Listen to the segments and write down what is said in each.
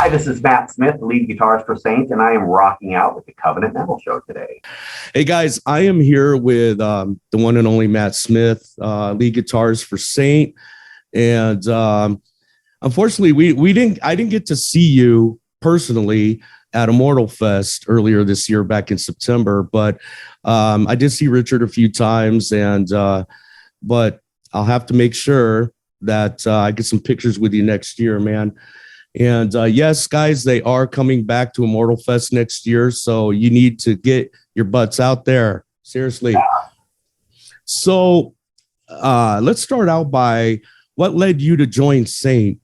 Hi, this is Matt Smith, the lead guitarist for Saint, and I am rocking out with the Covenant Metal Show today. Hey guys, I am here with the one and only Matt Smith, lead guitarist for Saint, and unfortunately, I didn't get to see you personally at Immortal Fest earlier this year, back in September, but I did see Richard a few times, and but I'll have to make sure that I get some pictures with you next year, man. And yes, guys, they are coming back to Immortal Fest next year, so you need to get your butts out there. Seriously. Yeah. So let's start out by what led you to join Saint?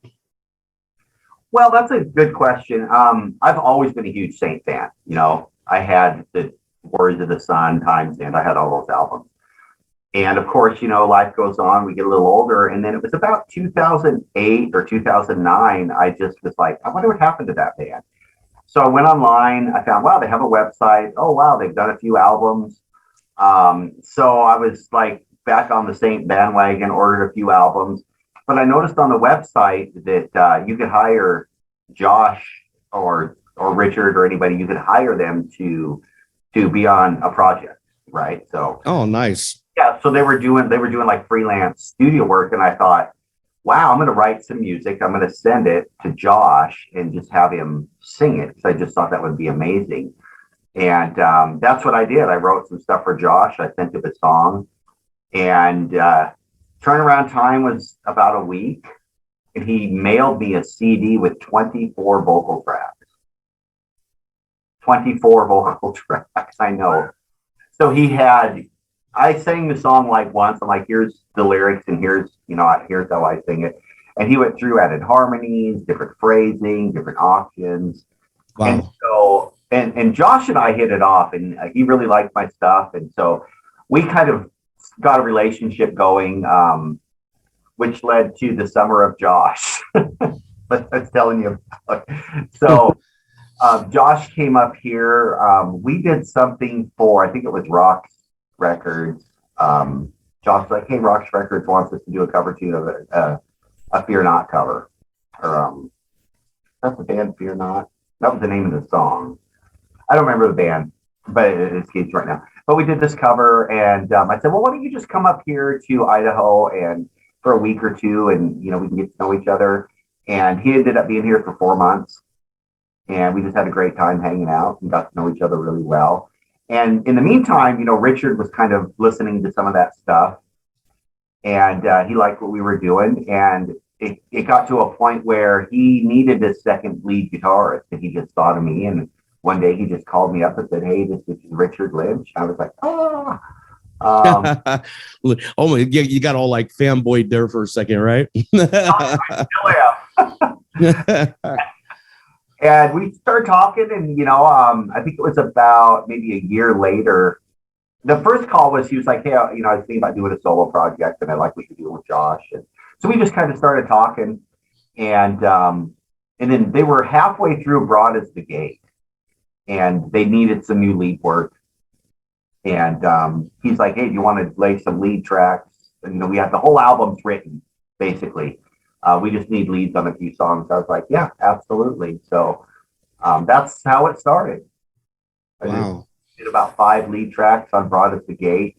Well, that's a good question. I've always been a huge Saint fan. You know, I had the Warriors of the Sun, Times End. I had all those albums. And of course, you know, life goes on. We get a little older. And then it was about 2008 or 2009. I just was like, I wonder what happened to that band. So I went online. I found, wow, they have a website. Oh, wow, they've done a few albums. So I was like back on the Saint bandwagon, ordered a few albums. But I noticed on the website that you could hire Josh or Richard or anybody. You could hire them to be on a project, right? So, oh, nice. Yeah, so they were doing like freelance studio work, and I thought, wow, I'm going to write some music. I'm going to send it to Josh and just have him sing it, because I just thought that would be amazing. And that's what I did. I wrote some stuff for Josh. I sent him a song, and turnaround time was about a week, and he mailed me a CD with 24 vocal tracks. 24 vocal tracks, I know. So I sang the song like once. I'm like, here's the lyrics, and here's how I sing it. And he went through, added harmonies, different phrasing, different options. Wow. And so, and Josh and I hit it off, and he really liked my stuff. And so we kind of got a relationship going, which led to the Summer of Josh. But I was telling you about. So Josh came up here. We did something for, I think it was Rock's Records. Josh was like, hey, Rock's Records wants us to do a cover tune of a Fear Not cover. Or that's the band Fear Not. That was the name of the song. I don't remember the band, but it escapes right now. But we did this cover, and I said, well, why don't you just come up here to Idaho and for a week or two, and we can get to know each other. And he ended up being here for 4 months, and we just had a great time hanging out and got to know each other really well. And in the meantime, Richard was kind of listening to some of that stuff, and he liked what we were doing. And it got to a point where he needed a second lead guitarist, and he just thought of me. And one day he just called me up and said, hey, this is Richard Lynch. I was like, oh. Oh my, you got all like fanboyed there for a second, right? And we started talking, and I think it was about maybe a year later. The first call was, he was like, hey, I was thinking about doing a solo project, and I like what you're doing with Josh. And so we just kind of started talking, and then they were halfway through Broad as the Gate, and they needed some new lead work. And he's like, hey, do you want to lay some lead tracks? And we have the whole album's written, basically. We just need leads on a few songs. I was like, yeah, absolutely. So that's how it started. Wow. I did about 5 lead tracks on Broad as the Gate,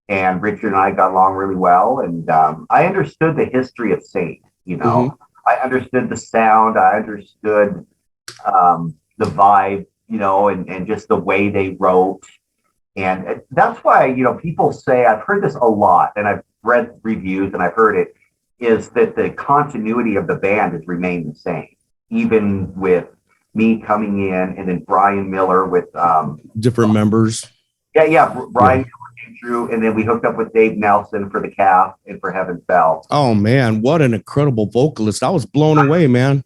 and Richard and I got along really well. And I understood the history of Saint. Mm-hmm. I understood the sound. I understood the vibe, and just the way they wrote. And that's why, people say, I've heard this a lot, and I've read reviews and I've heard it, is that the continuity of the band has remained the same, even with me coming in, and then Brian Miller with different members. Yeah. Brian Miller came through, and then we hooked up with Dave Nelson for the Calf and for Heaven's Bell. Oh man, what an incredible vocalist! I was blown away, man.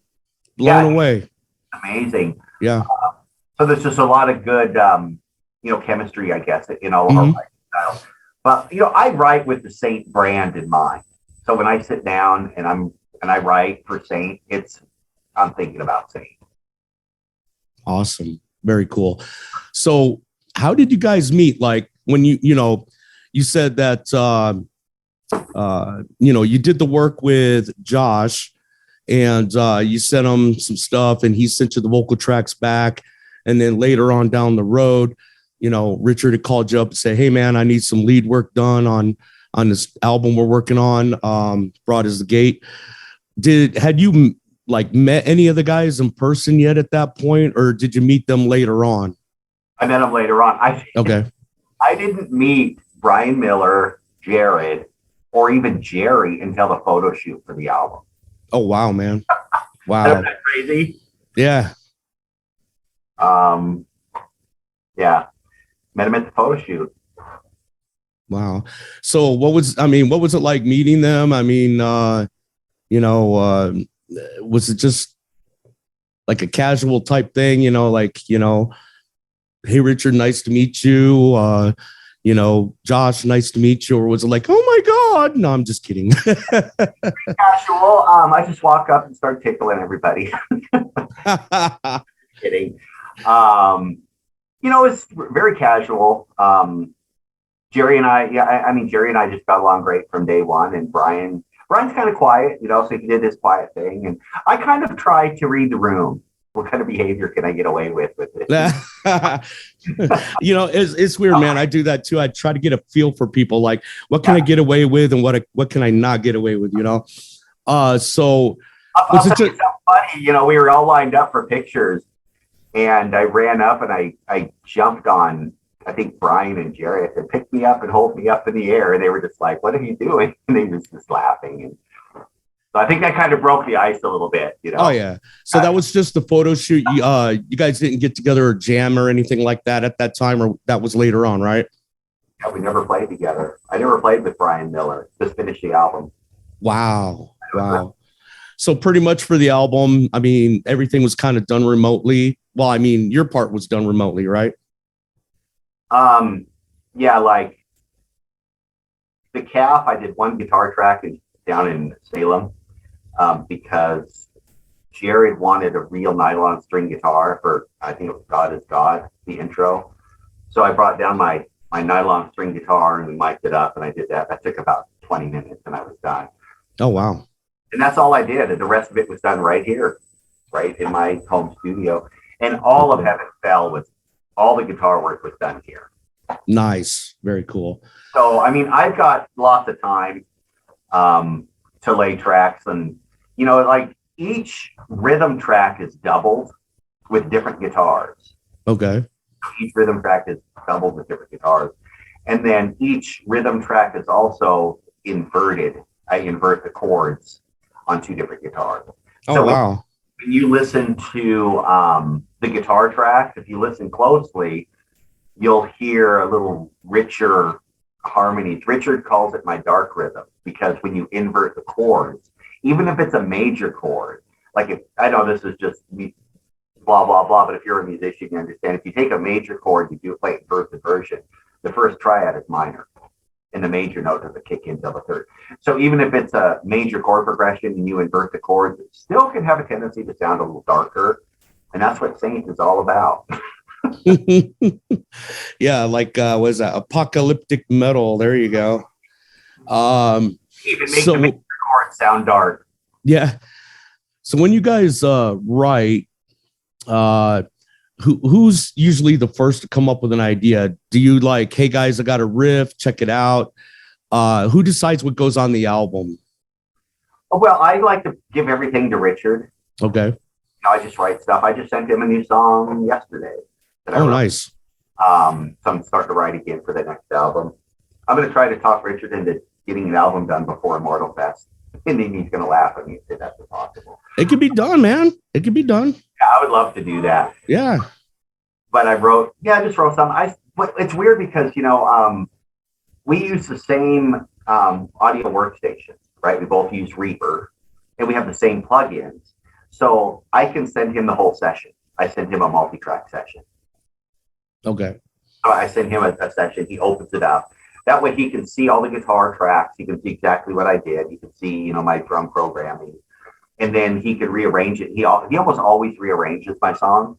Blown away. Amazing. Yeah. So there's just a lot of good, chemistry, I guess, in all Mm-hmm. of our styles. But I write with the Saint brand in mind. So when I sit down and I write for Saint, I'm thinking about Saint. Awesome. Very cool. So how did you guys meet? Like when you said that, you did the work with Josh, and you sent him some stuff, and he sent you the vocal tracks back. And then later on down the road, you know, Richard had called you up and said, "Hey, man, I need some lead work done on this album we're working on, Broad as the Gate." Had you like met any of the guys in person yet at that point, or did you meet them later on? I met them later on. Okay. I didn't meet Brian Miller, Jared, or even Jerry until the photo shoot for the album. Oh, wow, man. Wow. Isn't that crazy? Yeah. Yeah. Met him at the photo shoot. Wow. So what was it like meeting them? I mean, was it just like a casual type thing, hey, Richard, nice to meet you. Josh, nice to meet you. Or was it like, oh my God? No, I'm just kidding. Casual. I just walk up and start tickling everybody. Kidding. It's very casual. Jerry and I just got along great from day one. And Brian's kind of quiet, so he did this quiet thing. And I kind of tried to read the room. What kind of behavior can I get away with it? It's weird, man. I do that too. I try to get a feel for people, like what can I get away with and what can I not get away with, So I'll tell you something funny. We were all lined up for pictures, and I ran up and I jumped on, I think, Brian and Jerry. I said, "Pick me up and hold me up in the air." And they were just like, "What are you doing?" And they were just laughing. And so I think that kind of broke the ice a little bit, Oh, yeah. So that was just the photo shoot. You guys didn't get together or jam or anything like that at that time, or that was later on, right? Yeah, we never played together. I never played with Brian Miller. Just finished the album. Wow. So pretty much for the album, I mean, everything was kind of done remotely. Well, I mean, your part was done remotely, right? Yeah, like the calf, I did one guitar track down in Salem, because Jared wanted a real nylon string guitar for, I think it was God is God, the intro. So I brought down my nylon string guitar and we mic'd it up, and I did that. That took about 20 minutes and I was done. Oh, wow. And that's all I did. And the rest of it was done right here, right in my home studio. And all of Heaven Fell all the guitar work was done here. Nice. Very cool. So, I mean, I've got lots of time to lay tracks, and, like each rhythm track is doubled with different guitars. Okay. Each rhythm track is doubled with different guitars. And then each rhythm track is also inverted. I invert the chords on two different guitars. Oh, so wow. When you listen to the guitar tracks, if you listen closely, you'll hear a little richer harmonies. Richard calls it my dark rhythm, because when you invert the chords, even if it's a major chord, like I know this is just me, blah, blah, blah, but if you're a musician, you understand. If you take a major chord, you do play it first inversion, the first triad is minor, and the major note doesn't kick in until the third. So even if it's a major chord progression and you invert the chords, it still can have a tendency to sound a little darker. And that's what Saint is all about. Yeah, like what is that? Apocalyptic metal. There you go. Even make the major chords sound dark. Yeah. So when you guys write, who's usually the first to come up with an idea? Do you like, hey guys, I got a riff, check it out? Who decides what goes on the album? Oh, well, I like to give everything to Richard. Okay. I just write stuff. I just sent him a new song yesterday. Oh, nice. So I'm starting to write again for the next album. I'm going to try to talk Richard into getting an album done before Immortal Fest. And then he's going to laugh at me and say that's impossible. It can be done, man. It can be done. Yeah, I would love to do that. Yeah. But I just wrote some. It's weird because, we use the same audio workstation, right? We both use Reaper, and we have the same plugins. So I can send him the whole session. I send him a multi-track session. Okay. So I send him a session. He opens it up. That way he can see all the guitar tracks. He can see exactly what I did. He can see, my drum programming. And then he can rearrange it. He almost always rearranges my songs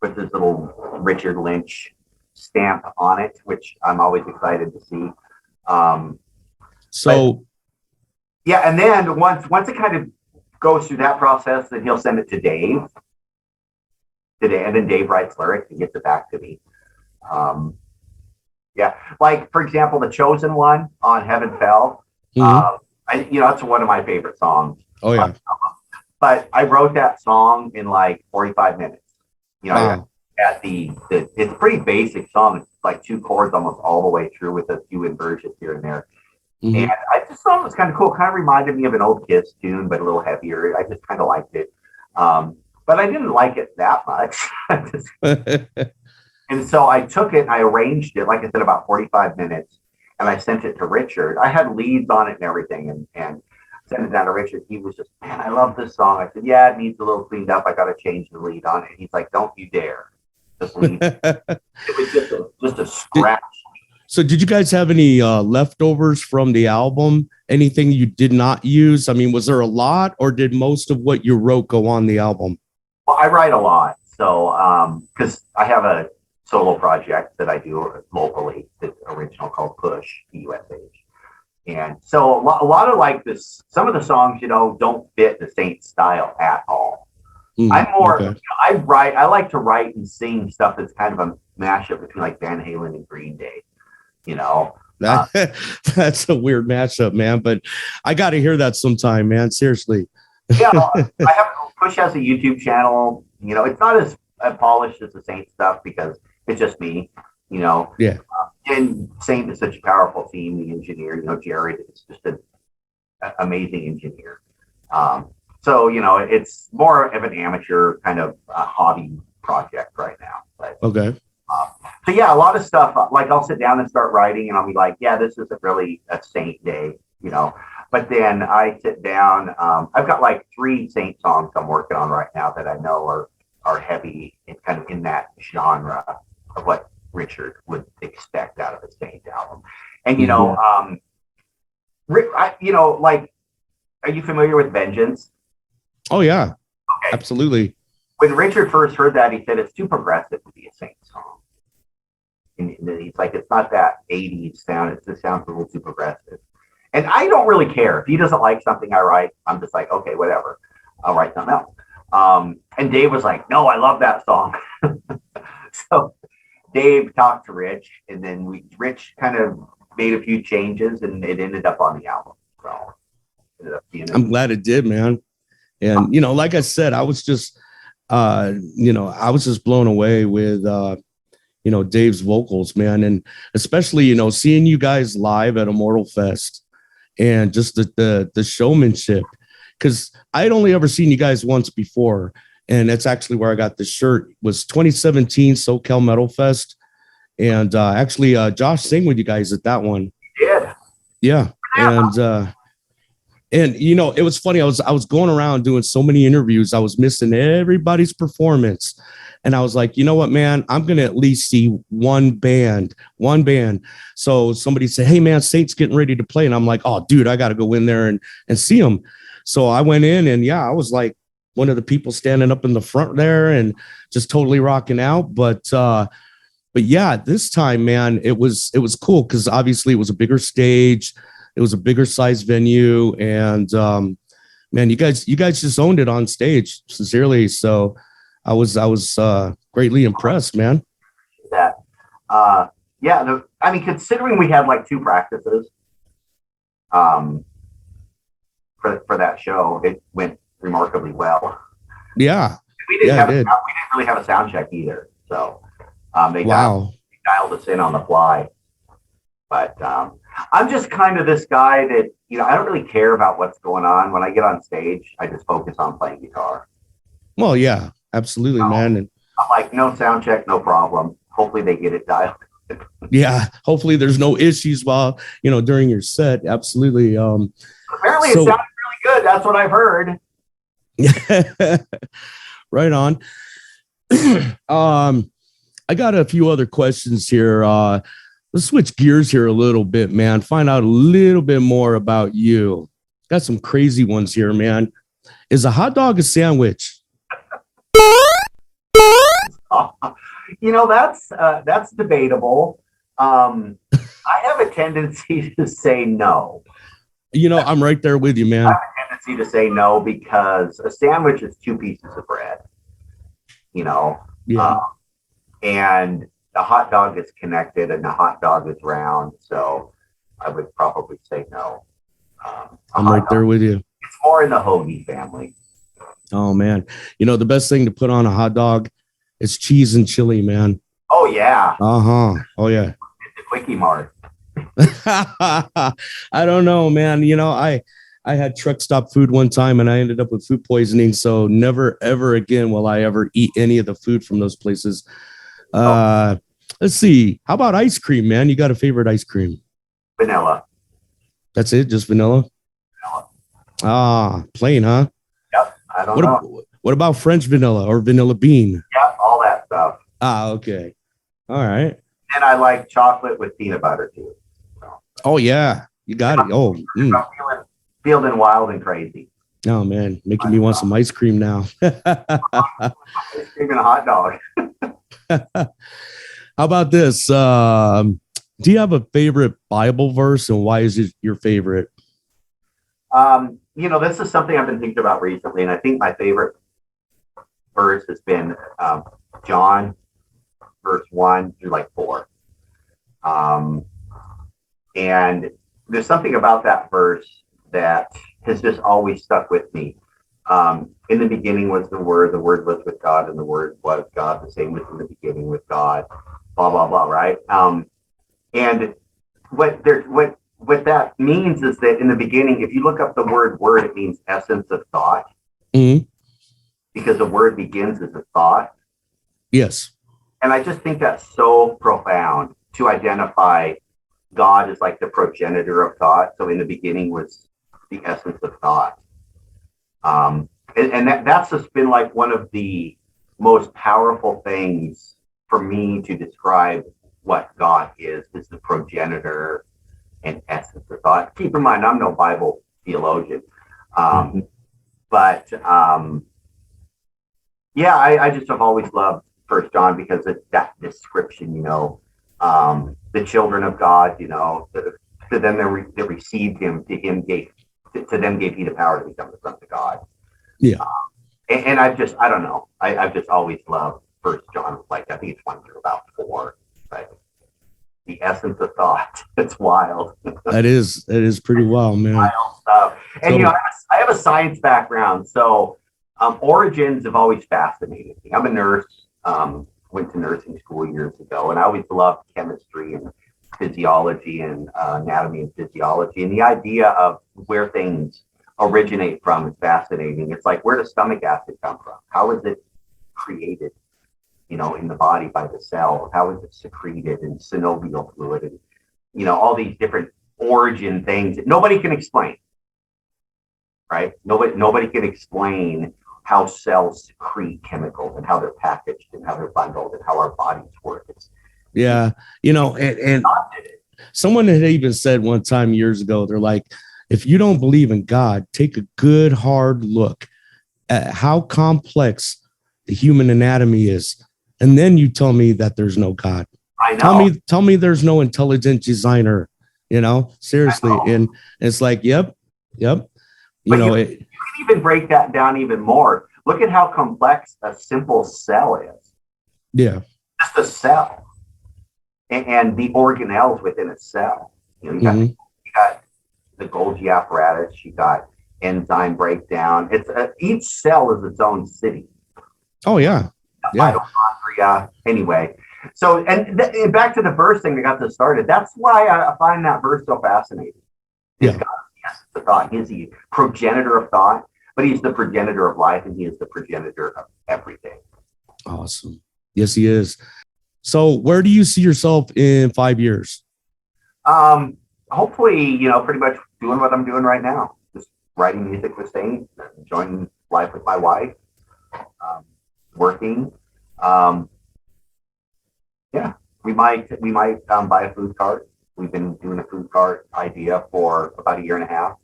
with this little Richard Lynch stamp on it, which I'm always excited to see. Yeah, and then once it kind of goes through that process, then he'll send it to Dave today, and then Dave writes lyrics and gets it back to me. Yeah, like for example, the Chosen One on Heaven Fell. That's one of my favorite songs. Oh yeah. But I wrote that song in like 45 minutes. Wow. At it's a pretty basic song. It's like 2 chords almost all the way through with a few inversions here and there. And I just thought it was kind of cool. Kind of reminded me of an old Kiss tune, but a little heavier. I just kind of liked it. But I didn't like it that much. And so I took it and I arranged it, like I said, about 45 minutes. And I sent it to Richard. I had leads on it and everything. And sent it down to Richard. He was just, man, I love this song. I said, yeah, it needs a little cleaned up. I got to change the lead on it. And he's like, don't you dare. Just leave it. It was just a scratch. So did you guys have any leftovers from the album? Anything you did not use? I mean, was there a lot, or did most of what you wrote go on the album? Well, I write a lot. So, because I have a solo project that I do locally, that's original, called Push, PUSH. And so a lot of like this, some of the songs, don't fit the Saint style at all. I'm more, okay. I like to write and sing stuff that's kind of a mashup between like Van Halen and Green Day, That's a weird mashup, man, but I got to hear that sometime, man. Seriously. Yeah, Push has a YouTube channel. It's not as polished as the Saint stuff because it's just me, Yeah. And Saint is such a powerful team. The engineer, Jared is just an amazing engineer. So it's more of an amateur kind of hobby project right now. But, okay. So yeah, a lot of stuff. Like I'll sit down and start writing, and I'll be like, yeah, this isn't really a Saint day, But then I sit down. I've got like 3 Saint songs I'm working on right now that I know are heavy and kind of in that genre of what Richard would expect out of a Saint album. And like, are you familiar with Vengeance? Oh yeah. Okay. Absolutely. When Richard first heard that, he said it's too progressive to be a Saint song. And he's like, it's not that 80s sound. It just sounds a little too progressive. And I don't really care. If he doesn't like something I write, I'm just like, okay, whatever. I'll write something else. And Dave was like, no, I love that song. So Dave talked to Rich, and then Rich kind of made a few changes, and it ended up on the album. So I'm glad it did, man. And like I said, I was just blown away with Dave's vocals, man, and especially seeing you guys live at Immortal Fest and just the showmanship, because I had only ever seen you guys once before. And that's actually where I got this shirt. It was 2017 SoCal Metal Fest. And actually, Josh sang with you guys at that one. Yeah. And it was funny. I was going around doing so many interviews. I was missing everybody's performance. And I was like, you know what, man, I'm going to at least see one band. So somebody said, hey, man, Saint's getting ready to play. And I'm like, oh, dude, I got to go in there and see them. So I went in, and I was like one of the people standing up in the front there and just totally rocking out. But yeah, this time, man, it was cool because obviously it was a bigger stage. It was a bigger size venue. And man, you guys just owned it on stage, sincerely. So I was greatly impressed, man. That, considering we had like 2 practices, for that show, it went remarkably well. Yeah, we didn't really have a sound check either. So they dialed us in on the fly. But I'm just kind of this guy that I don't really care about what's going on. When I get on stage, I just focus on playing guitar. Well, yeah. Absolutely, man. And I'm like, no sound check, no problem. Hopefully they get it dialed. Yeah, hopefully there's no issues while during your set. Absolutely. Apparently it sounded really good. That's what I've heard. Right on. I got a few other questions here. Let's switch gears here a little bit, man. Find out a little bit more about you. Got some crazy ones here, man. Is a hot dog a sandwich? That's debatable. I have a tendency to say no. I'm right there with you, man. I have a easy to say no because a sandwich is two pieces of bread, you know, Yeah. and the hot dog is connected and the hot dog is round. So I would probably say no. I'm right there with you. It's more in the hoagie family. Oh man. You know, the best thing to put on a hot dog is cheese and chili, man. Oh yeah. Uh-huh. Oh yeah. It's a quickie mart. I don't know, man. You know, I had truck stop food one time and I ended up with food poisoning. So never, ever again will I ever eat any of the food from those places. Let's see. How about ice cream, man? You got a favorite ice cream? Vanilla. That's it? Just vanilla? Vanilla. Ah, plain, huh? Yep. I don't know. What about French vanilla or vanilla bean? Yep. All that stuff. Ah, okay. All right. And I like chocolate with peanut butter too. So. Oh yeah, you got it. Oh, I'm feeling wild and crazy. Oh man, making me want some ice cream now. Ice cream and a hot dog. How about this? Do you have a favorite Bible verse, and why is it your favorite? You know, this is something I've been thinking about recently, and I think my favorite verse has been John, verse 1 through like 4. And there's something about that verse that has just always stuck with me. In the beginning was the Word was with God, and the Word was God. The same was in the beginning with God. Blah blah blah. Right. And what that means is that in the beginning, if you look up the word, it means essence of thought. Mm-hmm. Because the word begins as a thought. Yes. And I just think that's so profound to identify God as like the progenitor of thought. So in the beginning was the essence of thought. And that's just been like one of the most powerful things for me to describe what God is the progenitor and essence of thought. Keep in mind, I'm no Bible theologian. But yeah, I just have always loved First John because it's that description, you know, the children of God, you know, to them that received him, to them gave he the power to become the sons of God. Yeah. And I don't know. I've just always loved First John. Like, I think it's 1 through about 4. But the essence of thought, it's wild. That is pretty wild, man. Wild stuff. And, you know, I have a science background. So origins have always fascinated me. I'm a nurse. Went to nursing school years ago, and I always loved chemistry and physiology and anatomy and physiology. And the idea of where things originate from is fascinating. It's like, where does stomach acid come from? How is it created, you know, in the body by the cell? How is it secreted in synovial fluid? And, you know, all these different origin things that nobody can explain, right? Nobody can explain how cells secrete chemicals and how they're packaged and how they're bundled and how our bodies work. Yeah. You know, and someone had even said one time years ago, they're like, if you don't believe in God, take a good hard look at how complex the human anatomy is. And then you tell me that there's no God. I know. Tell me there's no intelligent designer, you know, seriously. And it's like, yep. You know, you can even break that down even more. Look at how complex a simple cell is. Yeah. Just a cell. And the organelles within a cell. You know, you got the Golgi apparatus, you got enzyme breakdown. It's each cell is its own city. Oh yeah. Mitochondria. Anyway, so and back to the verse thing that got this started. That's why I find that verse so fascinating. Yeah. God, yes, the thought. He's the progenitor of thought, but he's the progenitor of life, and he is the progenitor of everything. Awesome. Yes, he is. So where do you see yourself in 5 years? Hopefully, you know, pretty much doing what I'm doing right now. Just writing music with Saint, enjoying life with my wife, working. Yeah, we might buy a food cart. We've been doing a food cart idea for about 1.5 years.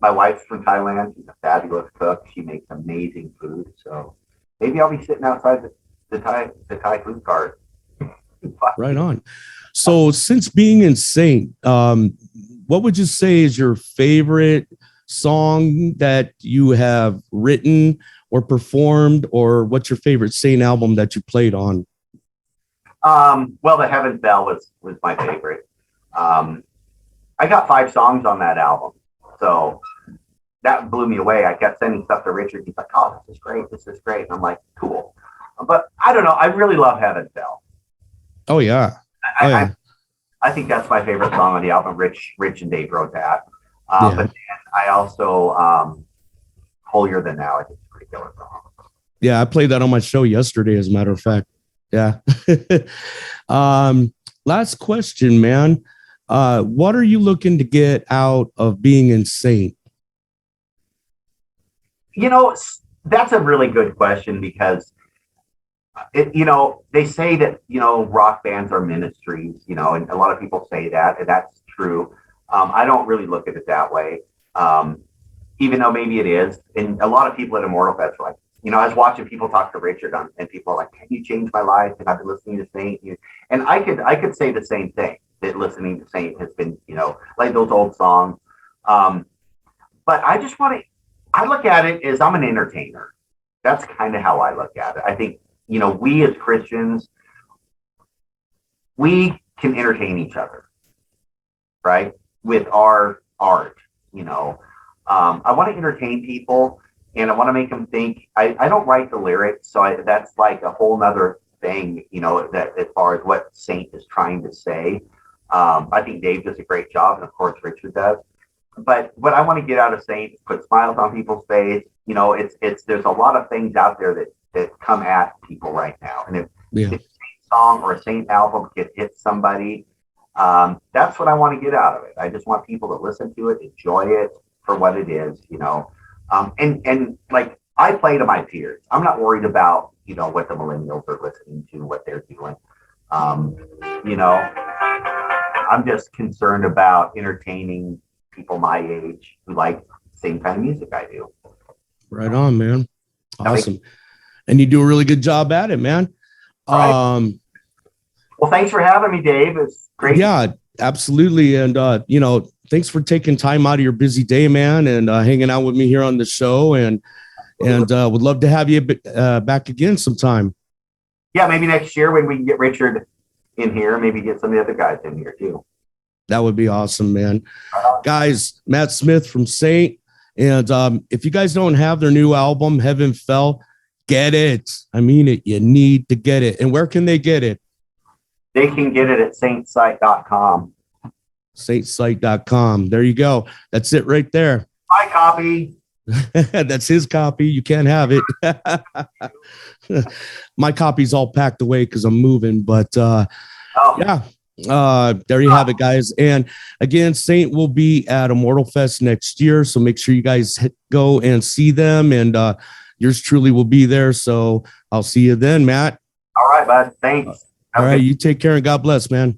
My wife's from Thailand. She's a fabulous cook. She makes amazing food. So maybe I'll be sitting outside the Thai food cart. Right on. So since being in Saint, what would you say is your favorite song that you have written or performed, or what's your favorite Saint album that you played on? Well, The Heaven Fell was my favorite. I got 5 songs on that album, so that blew me away. I kept sending stuff to Richard. He's like, "Oh, this is great. This is great." And I'm like, "Cool." But I don't know. I really love Heaven Fell. Oh yeah. Oh, yeah. I think that's my favorite song on the album. Rich and Dave wrote that. Yeah. But then I also Holier Than Thou. I think it's a pretty killer song. Yeah, I played that on my show yesterday, as a matter of fact. Yeah. Last question, man. What are you looking to get out of being in Saint? You know, that's a really good question, because they say that, rock bands are ministries, and a lot of people say that, and that's true. I don't really look at it that way, even though maybe it is. And a lot of people at Immortal Fest are like, I was watching people talk to Richard and people are like, "Can you change my life?" And I've been listening to Saint. And I could say the same thing, that listening to Saint has been, like those old songs. But I look at it as I'm an entertainer. That's kind of how I look at it. I think, we as Christians, we can entertain each other, right? With our art, I want to entertain people, and I want to make them think. I don't write the lyrics, so that's like a whole nother thing, that as far as what Saint is trying to say. I think Dave does a great job, and of course Richard does. But what I want to get out of Saint is put smiles on people's face. There's a lot of things out there that come at people right now. And if a Saint song or a Saint album can hit somebody, that's what I want to get out of it. I just want people to listen to it, enjoy it for what it is, and like, I play to my peers. I'm not worried about, what the millennials are listening to, what they're doing. I'm just concerned about entertaining people my age who like the same kind of music I do. Right on, man. Awesome. And you do a really good job at it, man. Right. Well, thanks for having me, Dave. It's great. Yeah, absolutely. And, thanks for taking time out of your busy day, man, and hanging out with me here on the show. And would love to have you back again sometime. Yeah, maybe next year when we can get Richard in here, maybe get some of the other guys in here too. That would be awesome, man. Guys, Matt Smith from Saint. And if you guys don't have their new album, Heaven Fell, get it. I mean it. You need to get it. And where can they get it? They can get it at saintsite.com. Saintsite.com. There you go. That's it right there. My copy. That's his copy. You can't have it. My copy's all packed away because I'm moving. But yeah. There you have it, guys. And again, Saint will be at Immortal Fest next year, so make sure you guys go and see them, and yours truly will be there. So I'll see you then, Matt. All right, bud. Thanks. All right, you take care and God bless, man.